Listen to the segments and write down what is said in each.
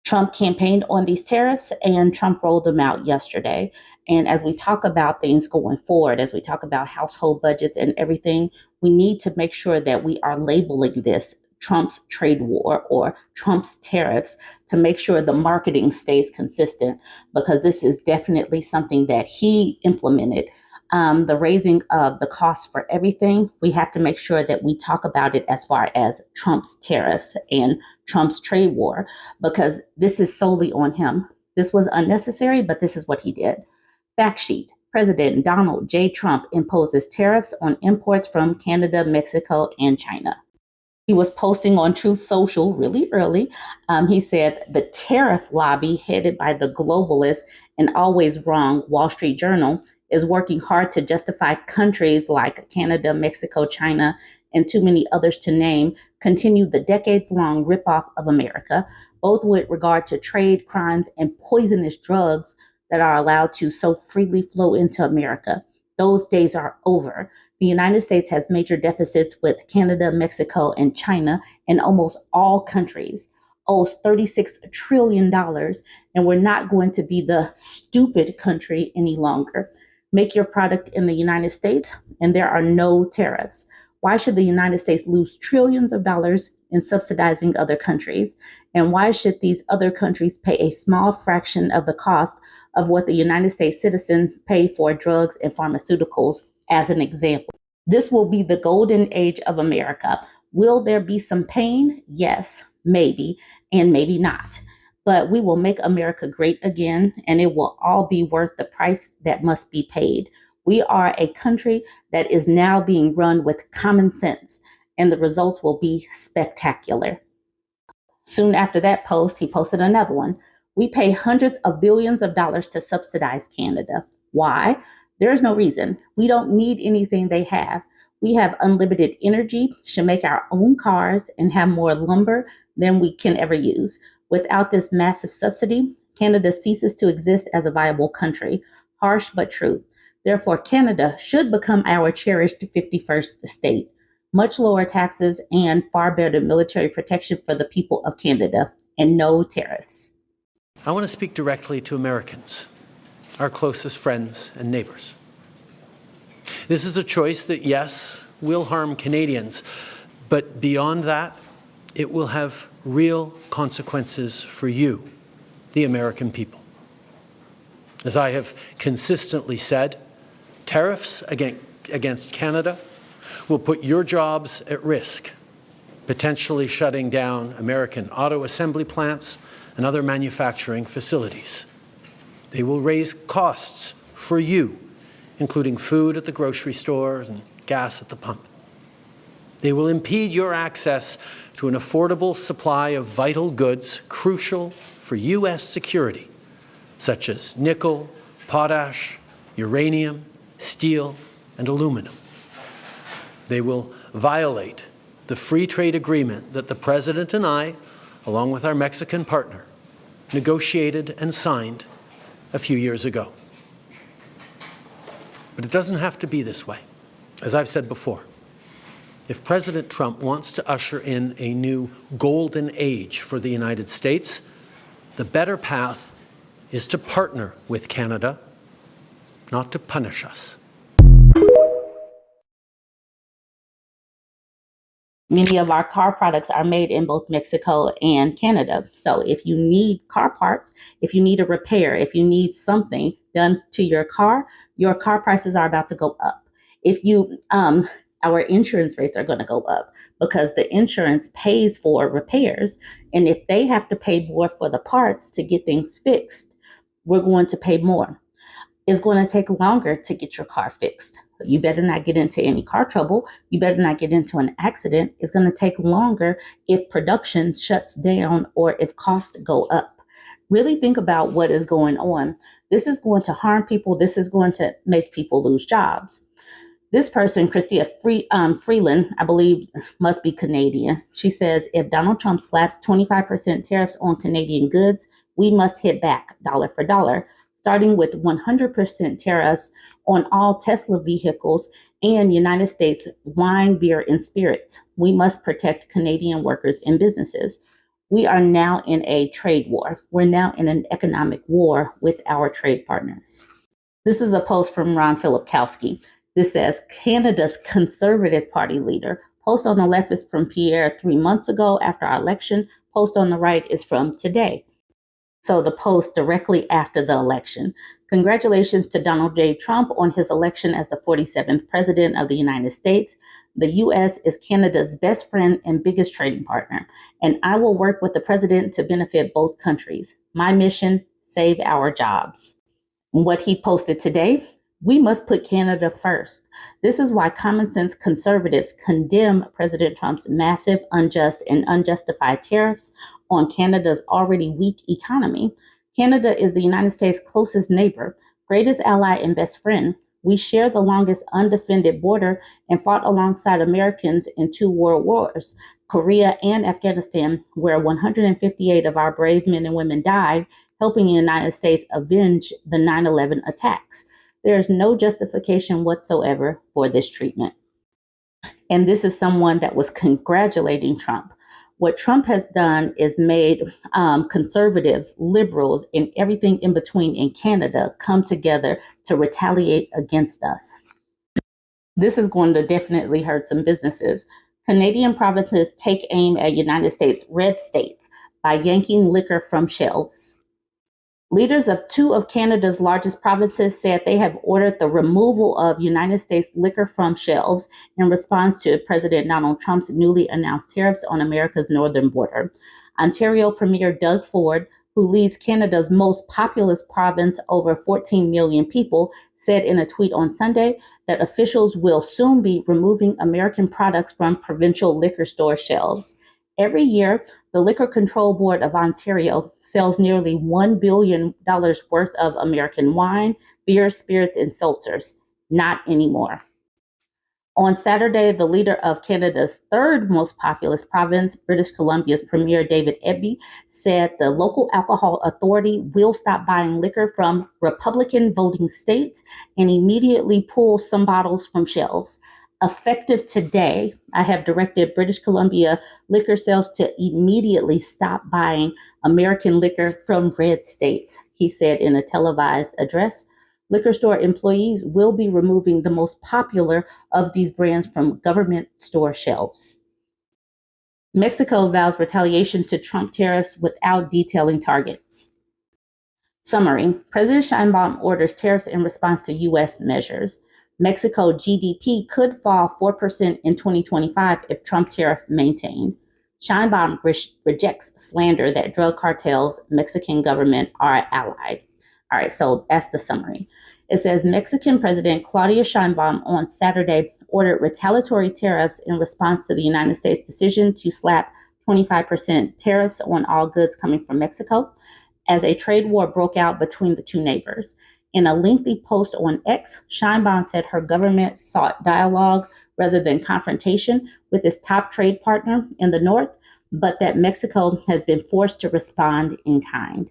Trump campaigned on these tariffs and Trump rolled them out yesterday. And as we talk about things going forward, as we talk about household budgets and everything, we need to make sure that we are labeling this Trump's trade war or Trump's tariffs to make sure the marketing stays consistent, because this is definitely something that he implemented. The raising of the cost for everything, we have to make sure that we talk about it as far as Trump's tariffs and Trump's trade war, because this is solely on him. This was unnecessary, but this is what he did. Fact sheet. President Donald J. Trump imposes tariffs on imports from Canada, Mexico, and China. He was posting on Truth Social really early. He said the tariff lobby headed by the globalist and always wrong Wall Street Journal is working hard to justify countries like Canada, Mexico, China, and too many others to name continue the decades-long ripoff of America, both with regard to trade, crimes, and poisonous drugs that are allowed to so freely flow into America. Those days are over. The United States has major deficits with Canada, Mexico, and China, and almost all countries owes $36 trillion, and we're not going to be the stupid country any longer. Make your product in the United States, and there are no tariffs. Why should the United States lose trillions of dollars in subsidizing other countries? And why should these other countries pay a small fraction of the cost of what the United States citizens pay for drugs and pharmaceuticals, as an example? This will be the golden age of America. Will there be some pain? Yes, maybe, and maybe not. But we will make America great again, and it will all be worth the price that must be paid. We are a country that is now being run with common sense, and the results will be spectacular. Soon after that post, he posted another one. We pay hundreds of billions of dollars to subsidize Canada. Why? There's no reason. We don't need anything they have. We have unlimited energy, should make our own cars, and have more lumber than we can ever use. Without this massive subsidy, Canada ceases to exist as a viable country. Harsh but true. Therefore, Canada should become our cherished 51st state. Much lower taxes and far better military protection for the people of Canada, and no tariffs. I want to speak directly to Americans, our closest friends and neighbors. This is a choice that, yes, will harm Canadians, but beyond that, it will have real consequences for you, the American people. As I have consistently said, tariffs against Canada will put your jobs at risk, potentially shutting down American auto assembly plants and other manufacturing facilities. They will raise costs for you, including food at the grocery stores and gas at the pump. They will impede your access to an affordable supply of vital goods crucial for U.S. security, such as nickel, potash, uranium, steel, and aluminum. They will violate the free trade agreement that the President and I, along with our Mexican partner, negotiated and signed a few years ago. But it doesn't have to be this way. As I've said before, if President Trump wants to usher in a new golden age for the United States, the better path is to partner with Canada, not to punish us. Many of our car products are made in both Mexico and Canada. So if you need car parts, if you need a repair, if you need something done to your car prices are about to go up. If you, our insurance rates are going to go up because the insurance pays for repairs. And if they have to pay more for the parts to get things fixed, we're going to pay more. It's going to take longer to get your car fixed. You better not get into any car trouble. You better not get into an accident. It's going to take longer if production shuts down or if costs go up. Really think about what is going on. This is going to harm people. This is going to make people lose jobs. This person, Chrystia Freeland, I believe must be Canadian. She says, if Donald Trump slaps 25% tariffs on Canadian goods, we must hit back dollar for dollar, starting with 100% tariffs on all Tesla vehicles and United States wine, beer, and spirits. We must protect Canadian workers and businesses. We are now in a trade war. We're now in an economic war with our trade partners. This is a post from Ron Filipkowski. This says, Canada's Conservative Party leader. Post on the left is from Pierre 3 months ago after our election. Post on the right is from today. So the post directly after the election. Congratulations to Donald J. Trump on his election as the 47th President of the United States. The U.S. is Canada's best friend and biggest trading partner, and I will work with the President to benefit both countries. My mission, save our jobs. What he posted today, we must put Canada first. This is why common sense conservatives condemn President Trump's massive, unjust, and unjustified tariffs on Canada's already weak economy. Canada is the United States' closest neighbor, greatest ally, and best friend. We share the longest undefended border and fought alongside Americans in 2 world wars, Korea and Afghanistan, where 158 of our brave men and women died, helping the United States avenge the 9/11 attacks. There is no justification whatsoever for this treatment. And this is someone that was congratulating Trump. What Trump has done is made conservatives, liberals, and everything in between in Canada come together to retaliate against us. This is going to definitely hurt some businesses. Canadian provinces take aim at United States red states by yanking liquor from shelves. Leaders of 2 of Canada's largest provinces said they have ordered the removal of United States liquor from shelves in response to President Donald Trump's newly announced tariffs on America's northern border. Ontario Premier Doug Ford, who leads Canada's most populous province, over 14 million people, said in a tweet on Sunday that officials will soon be removing American products from provincial liquor store shelves. Every year, the Liquor Control Board of Ontario sells nearly $1 billion worth of American wine, beer, spirits, and seltzers. Not anymore. On Saturday, the leader of Canada's 3rd most populous province, British Columbia's Premier David Eby, said the local alcohol authority will stop buying liquor from Republican voting states and immediately pull some bottles from shelves. Effective today, I have directed British Columbia liquor sales to immediately stop buying American liquor from red states, he said in a televised address. Liquor store employees will be removing the most popular of these brands from government store shelves. Mexico vows retaliation to Trump tariffs without detailing targets. Summary: President Sheinbaum orders tariffs in response to U.S. measures. Mexico GDP could fall 4% in 2025 if Trump tariff maintained. Sheinbaum rejects slander that drug cartels, Mexican government are allied. All right, so that's the summary. It says Mexican President Claudia Sheinbaum on Saturday ordered retaliatory tariffs in response to the United States' decision to slap 25% tariffs on all goods coming from Mexico as a trade war broke out between the 2 neighbors. In a lengthy post on X, Sheinbaum said her government sought dialogue rather than confrontation with its top trade partner in the north, but that Mexico has been forced to respond in kind.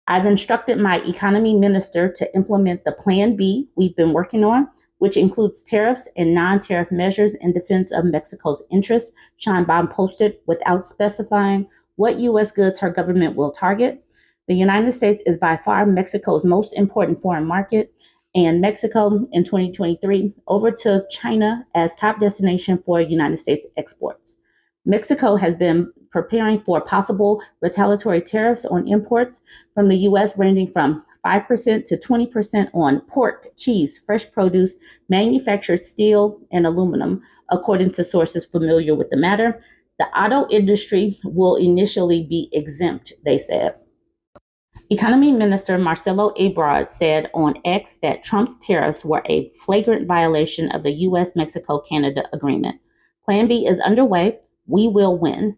I've instructed my economy minister to implement the Plan B we've been working on, which includes tariffs and non-tariff measures in defense of Mexico's interests, Sheinbaum posted, without specifying what U.S. goods her government will target. The United States is by far Mexico's most important foreign market, and Mexico in 2023 overtook China as top destination for United States exports. Mexico has been preparing for possible retaliatory tariffs on imports from the U.S. ranging from 5% to 20% on pork, cheese, fresh produce, manufactured steel, and aluminum, according to sources familiar with the matter. The auto industry will initially be exempt, they said. Economy Minister Marcelo Ebrard said on X that Trump's tariffs were a flagrant violation of the U.S.-Mexico-Canada agreement. Plan B is underway. We will win.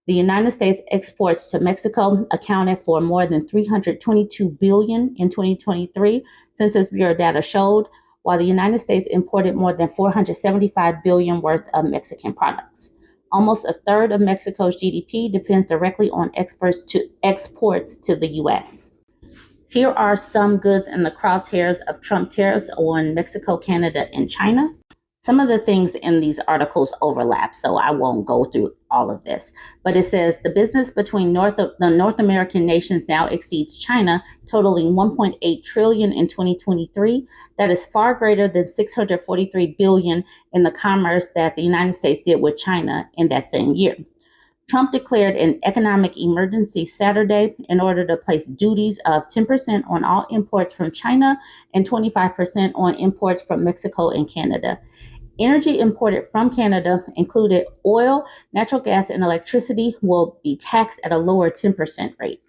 The United States exports to Mexico accounted for more than $322 billion in 2023, Census Bureau data showed, while the United States imported more than $475 billion worth of Mexican products. Almost a third of Mexico's GDP depends directly on exports to the U.S. Here are some goods in the crosshairs of Trump tariffs on Mexico, Canada, and China. Some of the things in these articles overlap, so I won't go through all of this. But it says the business between the North American nations now exceeds China, totaling 1.8 trillion in 2023. That is far greater than 643 billion in the commerce that the United States did with China in that same year. Trump declared an economic emergency Saturday in order to place duties of 10% on all imports from China and 25% on imports from Mexico and Canada. Energy imported from Canada, included oil, natural gas, and electricity, will be taxed at a lower 10% rate.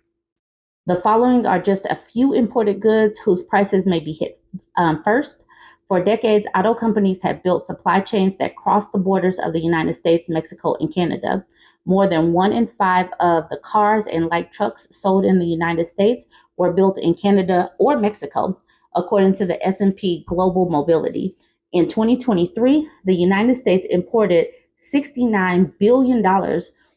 The following are just a few imported goods whose prices may be hit first. For decades, auto companies have built supply chains that cross the borders of the United States, Mexico, and Canada. More than 1 in 5 of the cars and light trucks sold in the United States were built in Canada or Mexico, according to the S&P Global Mobility. In 2023, the United States imported $69 billion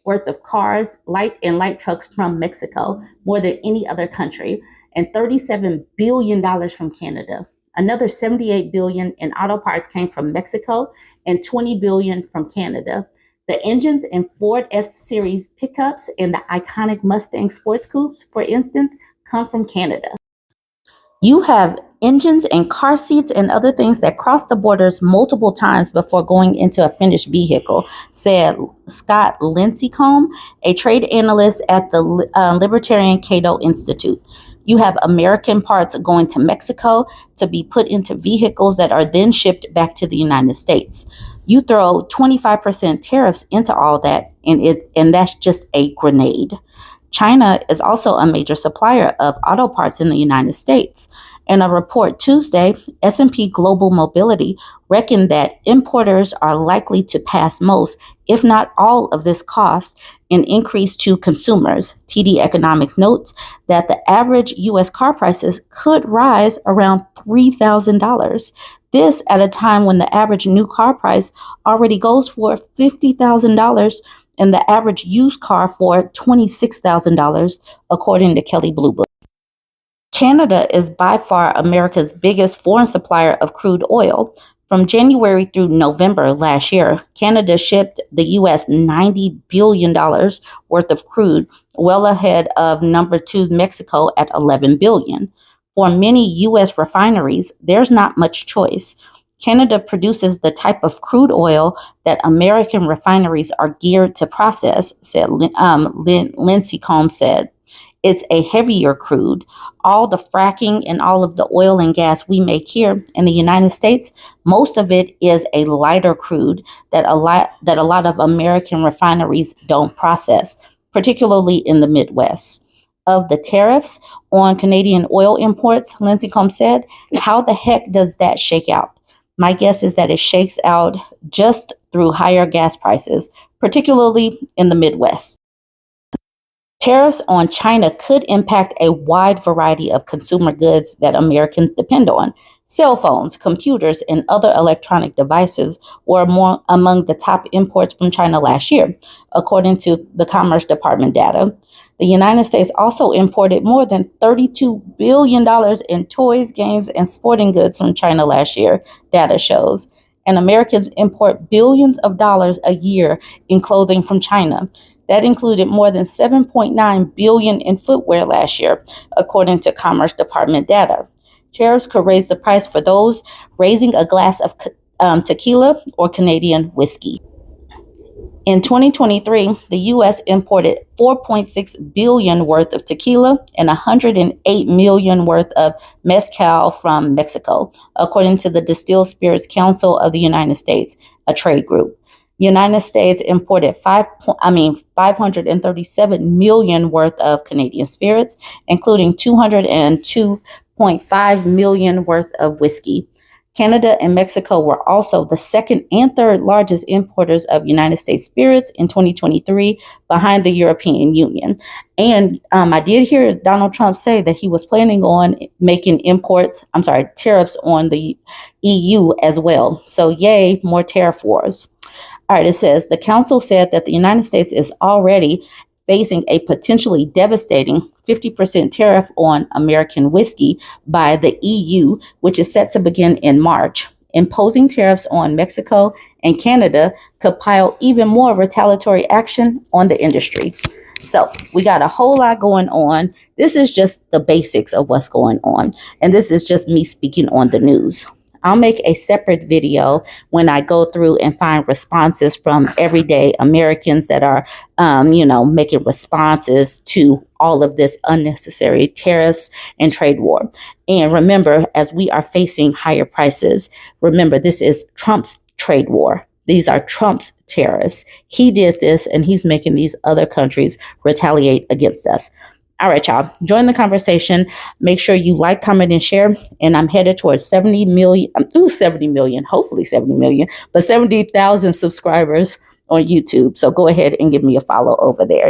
worth of cars, light trucks from Mexico, more than any other country, and $37 billion from Canada. Another $78 billion in auto parts came from Mexico and $20 billion from Canada. The engines in Ford F-Series pickups and the iconic Mustang sports coupes, for instance, come from Canada. You have engines and car seats and other things that cross the borders multiple times before going into a finished vehicle, said Scott Lincecum, a trade analyst at the Libertarian Cato Institute. You have American parts going to Mexico to be put into vehicles that are then shipped back to the United States. You throw 25% tariffs into all that, and that's just a grenade. China is also a major supplier of auto parts in the United States. In a report Tuesday, S&P Global Mobility reckoned that importers are likely to pass most, if not all, of this cost in increase to consumers. TD Economics notes that the average U.S. car prices could rise around $3,000. This at a time when the average new car price already goes for $50,000 and the average used car for $26,000, according to Kelley Blue Book. Canada is by far America's biggest foreign supplier of crude oil. From January through November last year, Canada shipped the U.S. $90 billion worth of crude, well ahead of number 2 Mexico at $11 billion. For many U.S. refineries, there's not much choice. Canada produces the type of crude oil that American refineries are geared to process, said Lincecum said. It's a heavier crude. All the fracking and all of the oil and gas we make here in the United States, most of it is a lighter crude that a lot of American refineries don't process, particularly in the Midwest. Of the tariffs on Canadian oil imports, Lincecum said, how the heck does that shake out? My guess is that it shakes out just through higher gas prices, particularly in the Midwest. Tariffs on China could impact a wide variety of consumer goods that Americans depend on. Cell phones, computers, and other electronic devices were among the top imports from China last year, according to the Commerce Department data. The United States also imported more than $32 billion in toys, games, and sporting goods from China last year, data shows. And Americans import billions of dollars a year in clothing from China. That included more than $7.9 billion in footwear last year, according to Commerce Department data. Tariffs could raise the price for those raising a glass of tequila or Canadian whiskey. In 2023, the U.S. imported $4.6 billion worth of tequila and $108 million worth of mezcal from Mexico, according to the Distilled Spirits Council of the United States, a trade group. United States imported 537 million worth of Canadian spirits, including 202.5 million worth of whiskey. Canada and Mexico were also the second and third largest importers of United States spirits in 2023, behind the European Union. And I did hear Donald Trump say that he was planning on making tariffs on the EU as well. So yay, more tariff wars. All right, it says the council said that the United States is already facing a potentially devastating 50% tariff on American whiskey by the EU, which is set to begin in March. Imposing tariffs on Mexico and Canada could pile even more retaliatory action on the industry. So we got a whole lot going on. This is just the basics of what's going on. And this is just me speaking on the news. I'll make a separate video when I go through and find responses from everyday Americans that are, making responses to all of this unnecessary tariffs and trade war. And remember, as we are facing higher prices, remember, this is Trump's trade war. These are Trump's tariffs. He did this, and he's making these other countries retaliate against us. All right, y'all, join the conversation. Make sure you like, comment, and share. And I'm headed towards 70 million, hopefully 70 million, but 70,000 subscribers on YouTube. So go ahead and give me a follow over there.